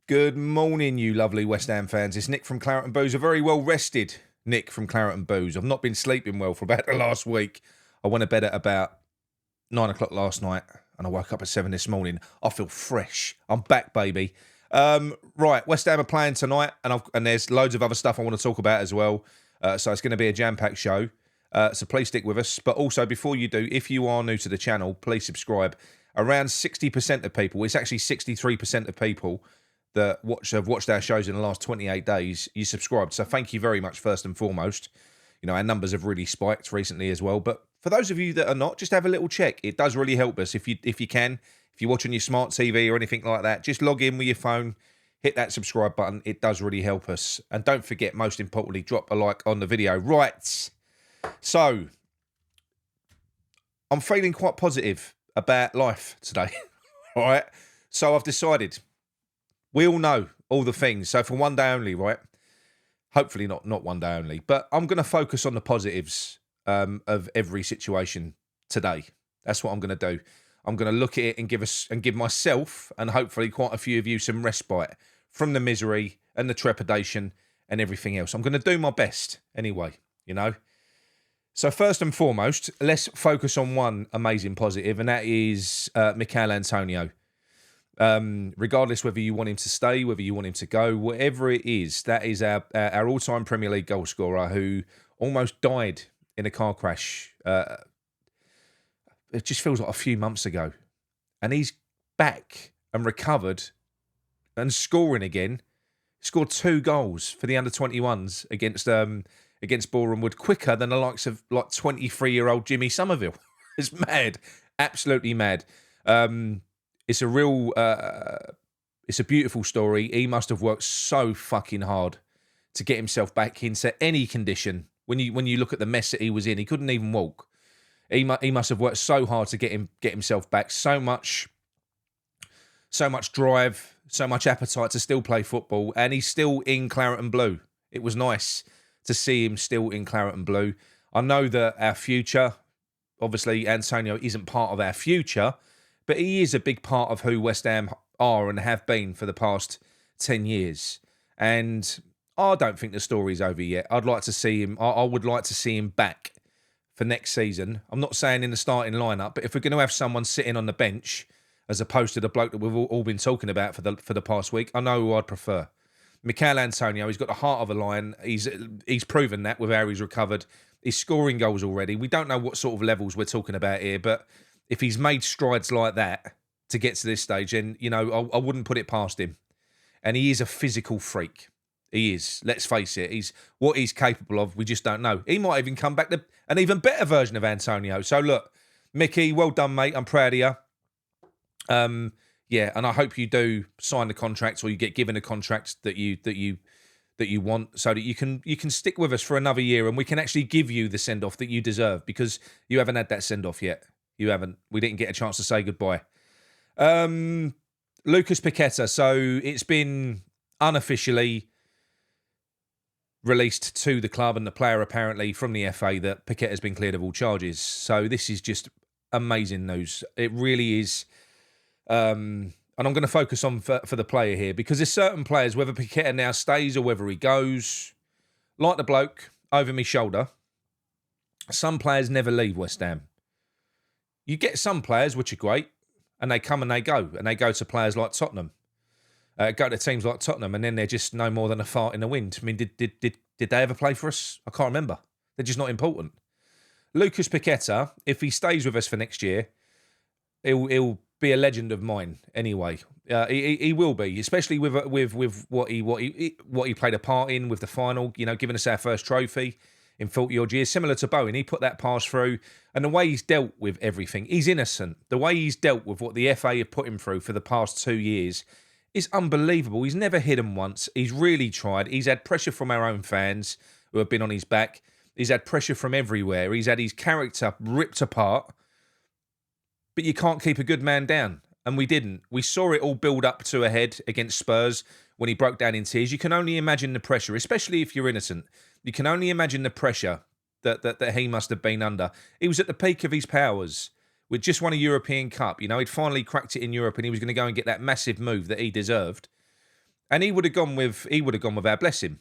Good morning, you lovely West Ham fans. It's Nick from Claret and Booze, a very well rested Nick from Claret and Booze. I've not been sleeping well for about the last week. I went to bed at about 9 o'clock last night and I woke up at 7 this morning. I feel fresh. I'm back, baby. Right, West Ham are playing tonight and there's loads of other stuff I want to talk about as well. So it's going to be a jam-packed show. So please stick with us. But also, before you do, if you are new to the channel, please subscribe. Around 60% of people, it's actually 63% of people that have watched our shows in the last 28 days, you subscribed. So thank you very much, first and foremost. You know, our numbers have really spiked recently as well. But for those of you that are not, just have a little check. It does really help us if you can. If you're watching your smart TV or anything like that, just log in with your phone, hit that subscribe button. It does really help us. And don't forget, most importantly, drop a like on the video. Right. So, I'm feeling quite positive about life today. All right. So I've decided. We all know all the things. So for one day only, right? Hopefully not one day only. But I'm going to focus on the positives of every situation today. That's what I'm going to do. I'm going to look at it and give myself and hopefully quite a few of you some respite from the misery and the trepidation and everything else. I'm going to do my best anyway, you know. So first and foremost, let's focus on one amazing positive, and that is Michail Antonio. Regardless whether you want him to stay, whether you want him to go, whatever it is, that is our all-time Premier League goal scorer who almost died in a car crash. It just feels like a few months ago. And he's back and recovered and scoring again. Scored 2 goals for the under-21s against Boreham Wood quicker than the likes of like 23-year-old Jimmy Somerville. It's mad. Absolutely mad. It's a real, it's a beautiful story. He must have worked so fucking hard to get himself back into any condition. When you look at the mess that he was in, he couldn't even walk. He must have worked so hard to get himself back. So much drive, so much appetite to still play football, and he's still in Claret and Blue. It was nice to see him still in Claret and Blue. I know that our future, obviously, Antonio isn't part of our future. But he is a big part of who West Ham are and have been for the past 10 years. And I don't think the story's over yet. I'd like to see him. I would like to see him back for next season. I'm not saying in the starting lineup, but if we're going to have someone sitting on the bench as opposed to the bloke that we've all been talking about for the past week, I know who I'd prefer. Michail Antonio, he's got the heart of a lion. He's proven that with how he's recovered. He's scoring goals already. We don't know what sort of levels we're talking about here, but if he's made strides like that to get to this stage, then, you know, I wouldn't put it past him. And he is a physical freak. He is. Let's face it. What he's capable of, we just don't know. He might even come back to an even better version of Antonio. So, look, Mickey, well done, mate. I'm proud of you. Yeah, and I hope you do sign the contract or you get given a contract that you want so that you can stick with us for another year and we can actually give you the send-off that you deserve because you haven't had that send-off yet. You haven't. We didn't get a chance to say goodbye. Lucas Paqueta. So it's been unofficially released to the club and the player apparently from the FA that Paqueta has been cleared of all charges. So this is just amazing news. It really is. And I'm going to focus on for the player here because there's certain players, whether Paqueta now stays or whether he goes, like the bloke over my shoulder, some players never leave West Ham. You get some players which are great, and they come and they go to players like Tottenham, go to teams like Tottenham, and then they're just no more than a fart in the wind. I mean, did they ever play for us? I can't remember. They're just not important. Lucas Paqueta, if he stays with us for next year, he'll be a legend of mine. Anyway, he will be, especially with what he played a part in with the final. You know, giving us our first trophy in 40-odd years, similar to Bowen. He put that pass through, and the way he's dealt with everything, he's innocent. The way he's dealt with what the FA have put him through for the past 2 years is unbelievable. He's never hit him once. He's really tried. He's had pressure from our own fans who have been on his back. He's had pressure from everywhere. He's had his character ripped apart. But you can't keep a good man down. And we didn't. We saw it all build up to a head against Spurs when he broke down in tears. You can only imagine the pressure, especially if you're innocent. You can only imagine the pressure that he must have been under. He was at the peak of his powers. We'd just won a European Cup. You know, he'd finally cracked it in Europe and he was going to go and get that massive move that he deserved. And he would have gone with our blessing.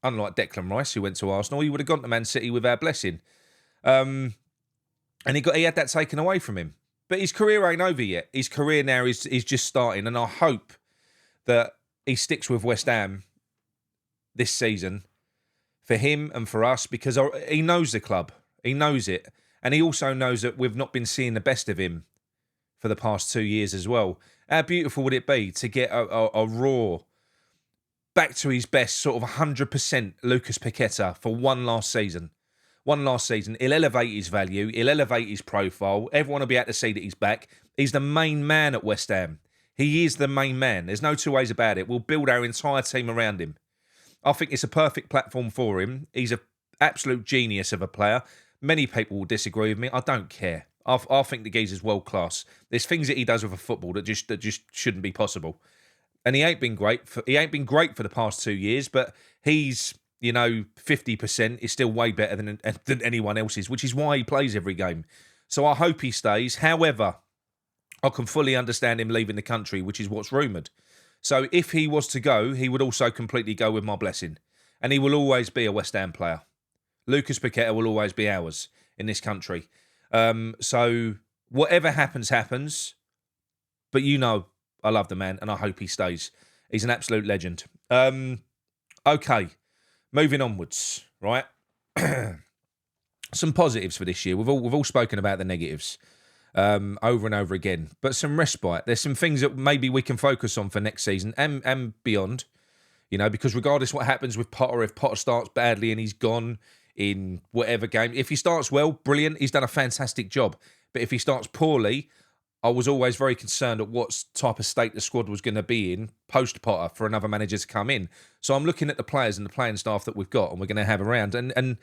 Unlike Declan Rice, who went to Arsenal, he would have gone to Man City with our blessing. And he had that taken away from him. But his career ain't over yet. His career now is just starting, and I hope that he sticks with West Ham this season for him and for us, because he knows the club. He knows it. And he also knows that we've not been seeing the best of him for the past 2 years as well. How beautiful would it be to get a raw, back to his best, sort of 100% Lucas Paqueta for one last season. One last season. He'll elevate his value. He'll elevate his profile. Everyone will be able to see that he's back. He's the main man at West Ham. He is the main man. There's no two ways about it. We'll build our entire team around him. I think it's a perfect platform for him. He's an absolute genius of a player. Many people will disagree with me. I don't care. I think the geezer's world class. There's things that he does with a football that just shouldn't be possible. And he ain't been great for the past 2 years, but he's, 50% is still way better than anyone else's, which is why he plays every game. So I hope he stays. However, I can fully understand him leaving the country, which is what's rumoured. So if he was to go, he would also completely go with my blessing. And he will always be a West Ham player. Lucas Paqueta will always be ours in this country. So whatever happens, happens. But I love the man and I hope he stays. He's an absolute legend. Okay, moving onwards, right? Some positives for this year. We've all spoken about the negatives over and over again. But some respite. There's some things that maybe we can focus on for next season and beyond. Because regardless what happens with Potter, if Potter starts badly and he's gone in whatever game, if he starts well, brilliant, he's done a fantastic job. But if he starts poorly, I was always very concerned at what type of state the squad was going to be in post-Potter for another manager to come in. So I'm looking at the players and the playing staff that we've got and we're going to have around. And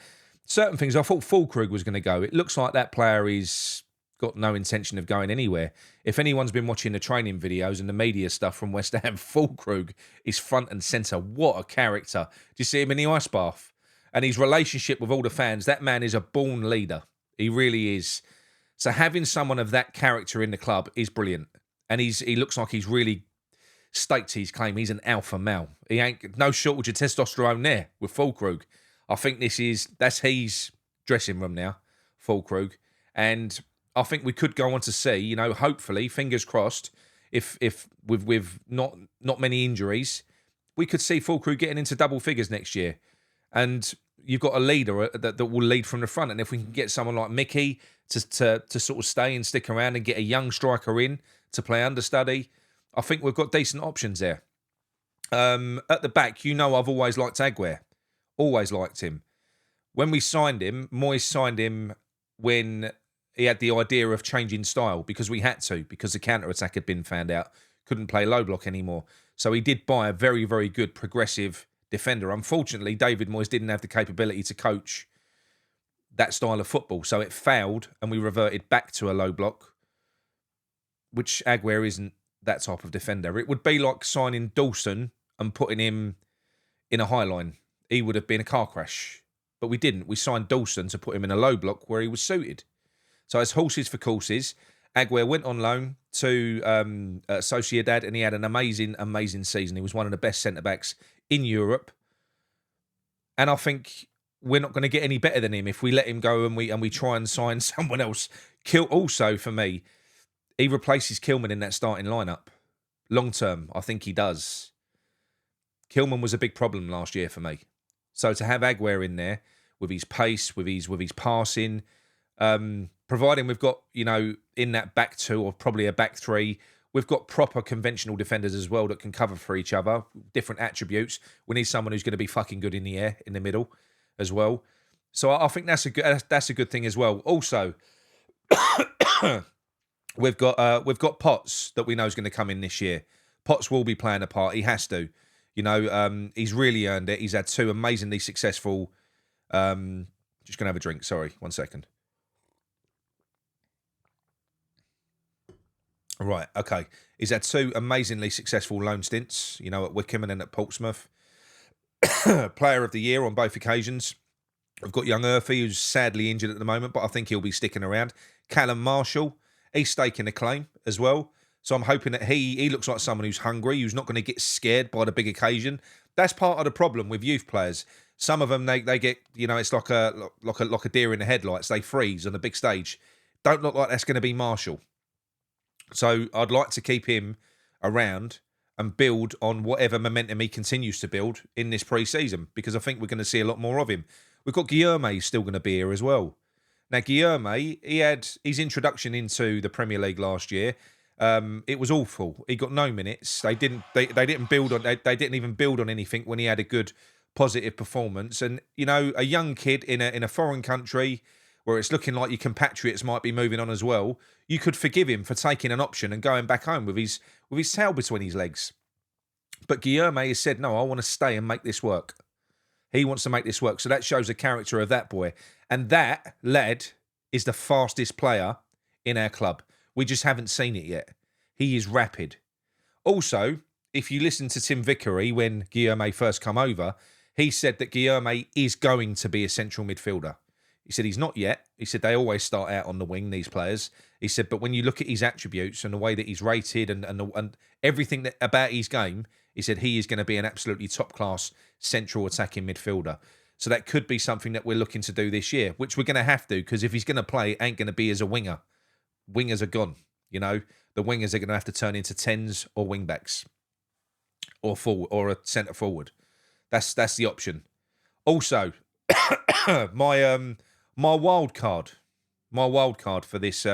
certain things, I thought Fulkrug was going to go. It looks like that player is got no intention of going anywhere. If anyone's been watching the training videos and the media stuff from West Ham, Fulkrug is front and centre. What a character. Do you see him in the ice bath? And his relationship with all the fans, that man is a born leader. He really is. So having someone of that character in the club is brilliant. And he looks like he's really staked his claim. He's an alpha male. He ain't no shortage of testosterone there with Fulkrug. I think that's his dressing room now, Fulkrug. And I think we could go on to see, hopefully, fingers crossed, if with not many injuries, we could see Fulkrug getting into double figures next year. And you've got a leader that will lead from the front. And if we can get someone like Mickey to sort of stay and stick around and get a young striker in to play understudy, I think we've got decent options there. At the back, I've always liked Aguirre. Always liked him. When we signed him, Moyes signed him when he had the idea of changing style because we had to, because the counter-attack had been found out. Couldn't play low block anymore. So he did buy a very, very good progressive defender. Unfortunately, David Moyes didn't have the capability to coach that style of football. So it failed and we reverted back to a low block, which Aguirre isn't that type of defender. It would be like signing Dawson and putting him in a high line. He would have been a car crash. But we didn't. We signed Dawson to put him in a low block where he was suited. So as horses for courses, Aguirre went on loan to Sociedad and he had an amazing, amazing season. He was one of the best centre-backs in Europe. And I think we're not going to get any better than him if we let him go and we try and sign someone else. Also, for me, he replaces Kilman in that starting lineup. Long term, I think he does. Kilman was a big problem last year for me. So to have Aguirre in there with his pace, with his passing, providing we've got, in that back two or probably a back three, we've got proper conventional defenders as well that can cover for each other, different attributes. We need someone who's going to be fucking good in the air, in the middle as well. So I think that's a good thing as well. Also, we've got Potts that we know is going to come in this year. Potts will be playing a part. He has to. He's really earned it. He's had two amazingly successful... just going to have a drink. Sorry, 1 second. Right, okay. He's had two amazingly successful loan stints, at Wickham and then at Portsmouth. Player of the year on both occasions. We've got young Urfi, who's sadly injured at the moment, but I think he'll be sticking around. Callum Marshall, he's staking a claim as well. So I'm hoping that he looks like someone who's hungry, who's not going to get scared by the big occasion. That's part of the problem with youth players. Some of them, they get, it's like a deer in the headlights. They freeze on the big stage. Don't look like that's going to be Marshall. So I'd like to keep him around and build on whatever momentum he continues to build in this pre-season, because I think we're going to see a lot more of him. We've got Guilherme still going to be here as well. Now, Guilherme, he had his introduction into the Premier League last year. It was awful. He got no minutes. They didn't build on. They didn't even build on anything when he had a good, positive performance. And a young kid in a foreign country where it's looking like your compatriots might be moving on as well, you could forgive him for taking an option and going back home with his tail between his legs. But Guilherme has said, no, I want to stay and make this work. He wants to make this work. So that shows the character of that boy. And that lad is the fastest player in our club. We just haven't seen it yet. He is rapid. Also, if you listen to Tim Vickery when Guilherme first come over, he said that Guilherme is going to be a central midfielder. He said he's not yet. He said they always start out on the wing, these players. He said, but when you look at his attributes and the way that he's rated and everything about his game, he said he is going to be an absolutely top-class central attacking midfielder. So that could be something that we're looking to do this year, which we're going to have to, because if he's going to play, it ain't going to be as a winger. Wingers are gone, The wingers are going to have to turn into 10s or wing-backs or forward, or a centre forward. That's the option. Also, my wild card for this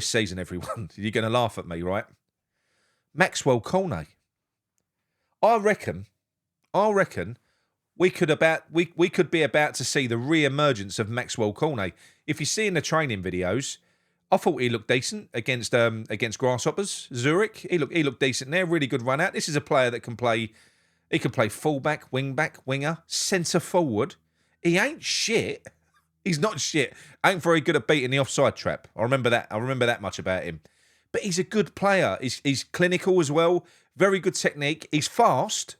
season, everyone. You're going to laugh at me, right? Maxwell Cornet. I reckon we could be about to see the re-emergence of Maxwell Cornet. If you see in the training videos, I thought he looked decent against Grasshoppers, Zurich. He looked decent there. Really good run out. This is a player that can play. He can play fullback, wing-back, winger, centre forward. He ain't shit. He's not shit. Ain't very good at beating the offside trap. I remember that much about him. But he's a good player. He's clinical as well. Very good technique. He's fast.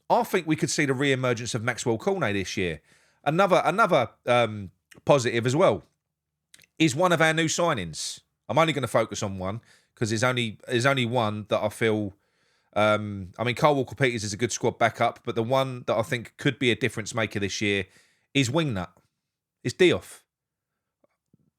I think we could see the re-emergence of Maxwell Cornet this year. Another positive as well is one of our new signings. I'm only going to focus on one because there's only one that I feel. Carl Walker-Peters is a good squad backup, but the one that I think could be a difference maker this year is Wingnut. It's Diouf.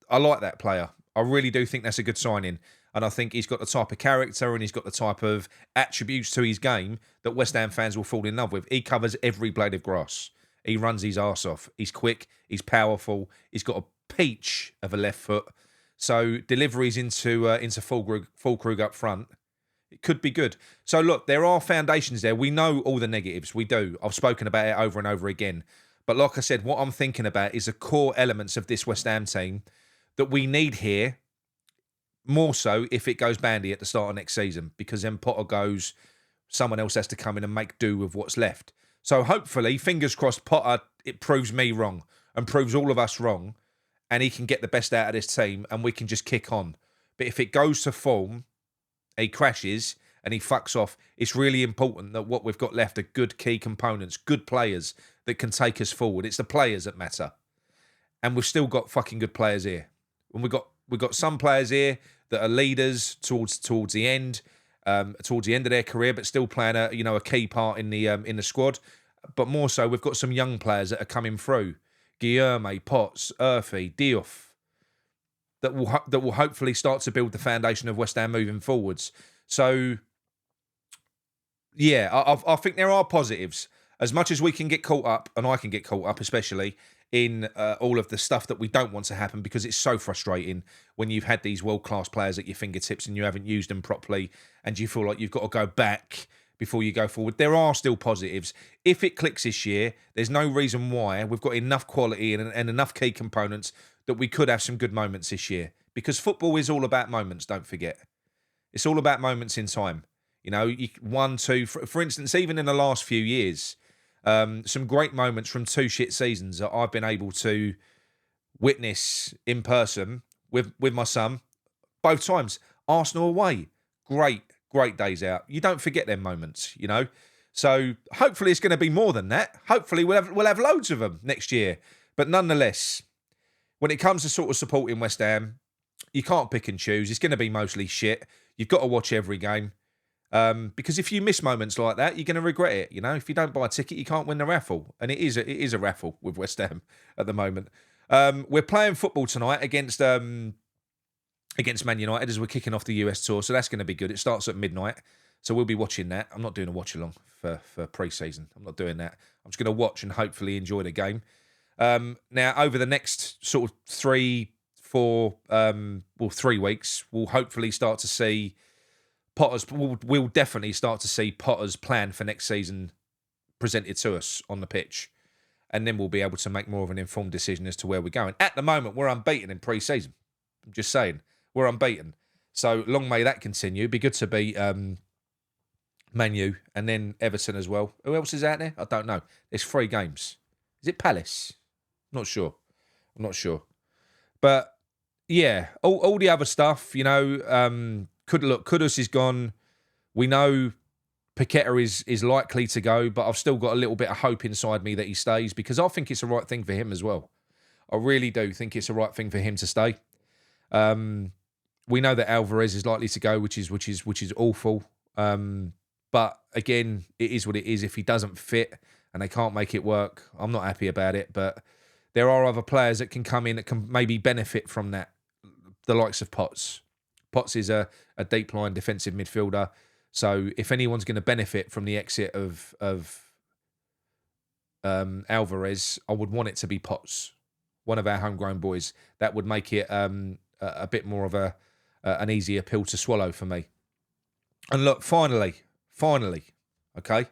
I like that player. I really do think that's a good signing. And I think he's got the type of character and he's got the type of attributes to his game that West Ham fans will fall in love with. He covers every blade of grass. He runs his arse off. He's quick. He's powerful. He's got a peach of a left foot. So deliveries into Fulkrug up front, it could be good. So look, there are foundations there. We know all the negatives. We do. I've spoken about it over and over again. But like I said, what I'm thinking about is the core elements of this West Ham team that we need here, more so if it goes bandy at the start of next season, because then Potter goes, someone else has to come in and make do with what's left. So hopefully, fingers crossed, Potter, it proves me wrong and proves all of us wrong, and he can get the best out of this team and we can just kick on. But if it goes to form, he crashes and he fucks off, it's really important that what we've got left are good key components, good players that can take us forward. It's the players that matter. And we've still got fucking good players here. And we've got some players here that are leaders towards the end of their career, but still playing a key part in the squad. But more so, we've got some young players that are coming through: Guilherme, Potts, Urfi, Diouf, that will hopefully start to build the foundation of West Ham moving forwards. So, yeah, I think there are positives. As much as we can get caught up, and I can get caught up especially, in all of the stuff that we don't want to happen, because it's so frustrating when you've had these world-class players at your fingertips and you haven't used them properly and you feel like you've got to go back before you go forward. There are still positives. If it clicks this year, there's no reason why. We've got enough quality and enough key components that we could have some good moments this year, because football is all about moments, don't forget. It's all about moments in time. One, two, for instance, even in the last few years, some great moments from 2 shit seasons that I've been able to witness in person with my son. Both times, Arsenal away, great days out. You don't forget them moments, So hopefully it's going to be more than that. Hopefully we'll have loads of them next year. But nonetheless, when it comes to sort of supporting West Ham, you can't pick and choose. It's going to be mostly shit. You've got to watch every game. Because if you miss moments like that, you're going to regret it. You know, if you don't buy a ticket, you can't win the raffle. And it is a raffle with West Ham at the moment. We're playing football tonight against Man United as we're kicking off the US tour. So that's going to be good. It starts at midnight. So we'll be watching that. I'm not doing a watch along for pre-season. I'm not doing that. I'm just going to watch and hopefully enjoy the game. Now, over the next sort of 3 weeks, we'll hopefully start to see Potter's. We'll definitely start to see Potter's plan for next season presented to us on the pitch. And then we'll be able to make more of an informed decision as to where we're going. At the moment, we're unbeaten in pre-season. I'm just saying. We're unbeaten. So long may that continue. It'd be good to beat Man U and then Everton as well. Who else is out there? I don't know. There's 3 games. Is it Palace? I'm not sure. But yeah, all the other stuff, you know, Kudus is gone. We know Paqueta is likely to go, but I've still got a little bit of hope inside me that he stays because I think it's the right thing for him as well. I really do think it's the right thing for him to stay. We know that Alvarez is likely to go, which is awful. But again, it is what it is. If he doesn't fit and they can't make it work, I'm not happy about it. But there are other players that can come in that can maybe benefit from that. The likes of Potts. Potts is a deep line defensive midfielder. So if anyone's going to benefit from the exit of Alvarez, I would want it to be Potts, one of our homegrown boys. That would make it a bit more of an easier pill to swallow for me. And look, finally, okay.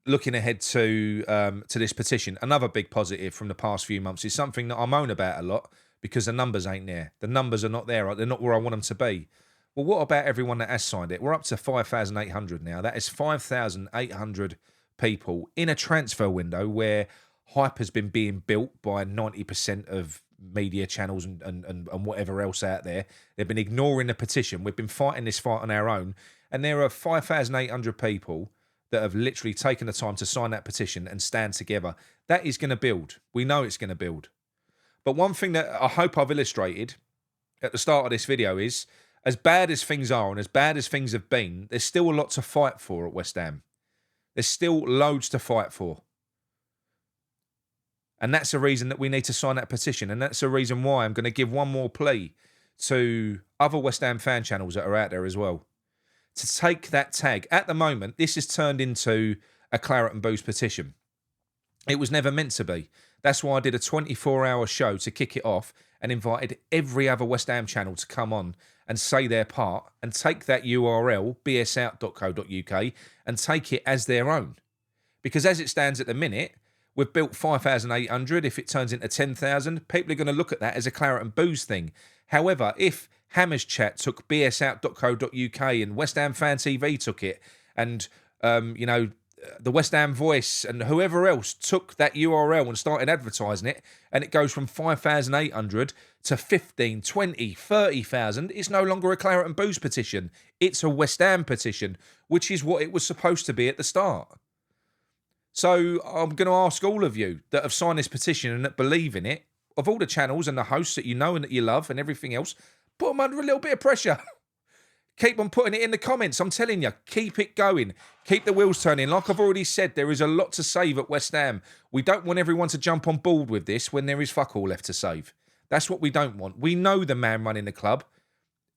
Looking ahead to this petition, another big positive from the past few months is something that I moan about a lot because the numbers ain't there. The numbers are not there. They're not where I want them to be. Well, what about everyone that has signed it? We're up to 5,800 now. That is 5,800 people in a transfer window where hype has been being built by 90% of media channels and whatever else out there. They've been ignoring the petition. We've been fighting this fight on our own. And there are 5,800 people that have literally taken the time to sign that petition and stand together. That is going to build. We know it's going to build. But one thing that I hope I've illustrated at the start of this video is, as bad as things are and as bad as things have been, there's still a lot to fight for at West Ham. There's still loads to fight for. And that's the reason that we need to sign that petition. And that's the reason why I'm going to give one more plea to other West Ham fan channels that are out there as well. To take that tag. At the moment, this has turned into a Claret and Booze petition. It was never meant to be. That's why I did a 24-hour show to kick it off and invited every other West Ham channel to come on and say their part and take that URL, bsout.co.uk, and take it as their own. Because as it stands at the minute, we've built 5,800. If it turns into 10,000, people are going to look at that as a Claret and Booze thing. However, if Hammers Chat took bsout.co.uk and West Ham Fan TV took it, and the West Ham Voice and whoever else took that URL and started advertising it, and it goes from 5,800 to 15, 20, 30,000, it's no longer a Claret and Booze petition. It's a West Ham petition, which is what it was supposed to be at the start. So I'm going to ask all of you that have signed this petition and that believe in it, of all the channels and the hosts that you know and that you love and everything else, put them under a little bit of pressure. Keep on putting it in the comments. I'm telling you, keep it going. Keep the wheels turning. Like I've already said, there is a lot to save at West Ham. We don't want everyone to jump on board with this when there is fuck all left to save. That's what we don't want. We know the man running the club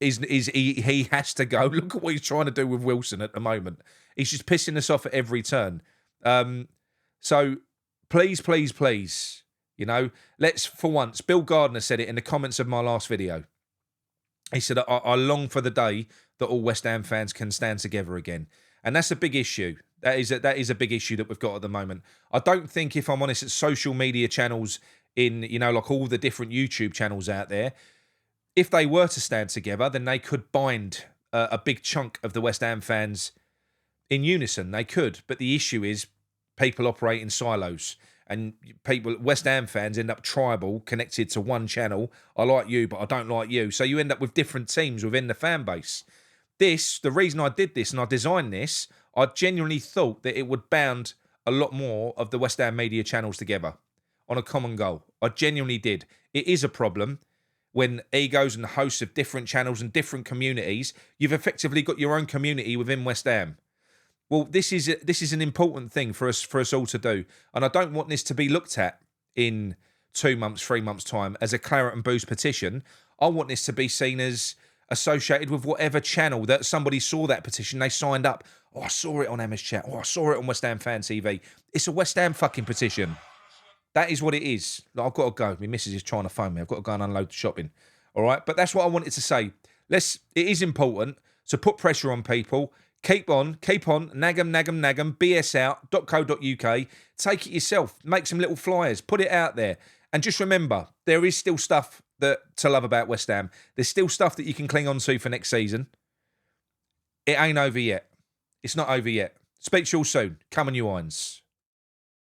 he has to go. Look at what he's trying to do with Wilson at the moment. He's just pissing us off at every turn. So please, let's, for once, Bill Gardner said it in the comments of my last video. He said, I long for the day that all West Ham fans can stand together again. And that's a big issue. That is a big issue that we've got at the moment. I don't think, if I'm honest, that social media channels in, like all the different YouTube channels out there, if they were to stand together, then they could bind a big chunk of the West Ham fans in unison. They could. But the issue is people operate in silos. And West Ham fans end up tribal, connected to one channel. I like you, but I don't like you. So you end up with different teams within the fan base. The reason I did this and I designed this, I genuinely thought that it would bound a lot more of the West Ham media channels together on a common goal. I genuinely did. It is a problem. when egos and hosts of different channels and different communities, you've effectively got your own community within West Ham. Well, this is an important thing for us all to do, and I don't want this to be looked at in 2 months, 3 months' time as a claret and booze petition. I want this to be seen as associated with whatever channel that somebody saw that petition, they signed up. Oh, I saw it on Emma's chat. Oh, I saw it on West Ham Fan TV. It's a West Ham fucking petition. That is what it is. Like, I've got to go. My missus is trying to phone me. I've got to go and unload the shopping. All right, but that's what I wanted to say. It is important to put pressure on people. Keep on, nag 'em, BS out.co.uk. Take it yourself. Make some little flyers. Put it out there. And just remember, there is still stuff to love about West Ham. There's still stuff that you can cling on to for next season. It ain't over yet. It's not over yet. Speak to you all soon. Come on, you irons.